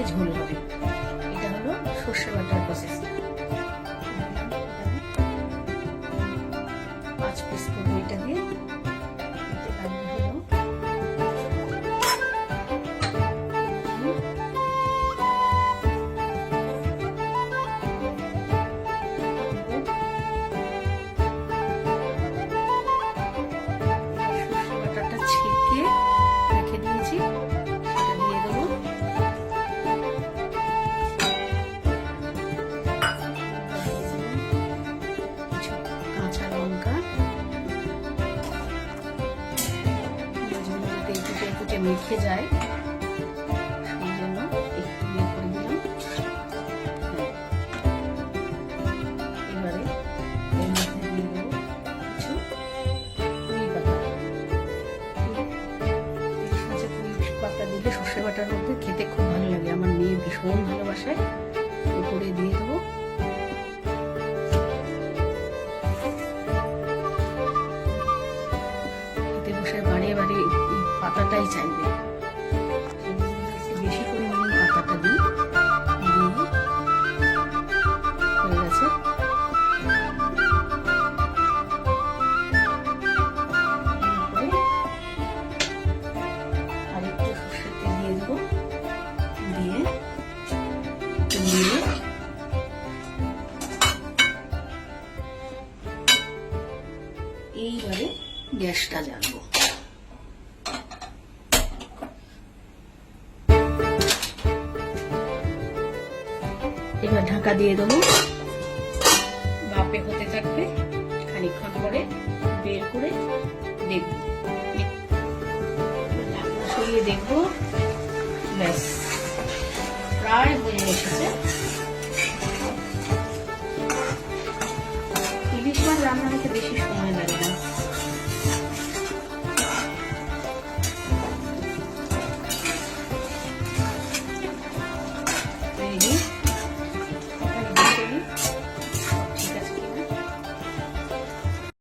ঝোল হবে। এটা হলো সর্ষে বাটার প্রসেস। 5 পিস করবো এটা দিয়ে। মেখে যায় সেই জন্য একটু ইয়ে করে দিলাম। এবারে এর মধ্যে দিয়ে দেবো কিছু পুঁই পাতা। পুঁই পাতা দিলে সর্ষে বাটার মধ্যে খেতে খুব ভালো লাগে, আমার মেয়ে ভীষণ ভালোবাসে। উপরে দিয়ে দেবো খেতে বসে বাড়িয়ে বাড়িয়ে পাতাটাই চাইবে, বেশি পরিমাণে পাতাটা দিই। হয়ে গেছে। আরেকটু সর্ষের তেল দিয়ে দেবো, দিয়ে এইবারে গ্যাসটা জ্বালবো। এবার ঢাকা দিয়ে দেবো, ভাপে হতে থাকবে। খানিকক্ষণ পরে বের করে দেখবো, ঢাকা সরিয়ে দেখবো, ব্যাস প্রায় হয়ে এসেছে। ইলিশ মাছ রান্না হতে বেশি সময়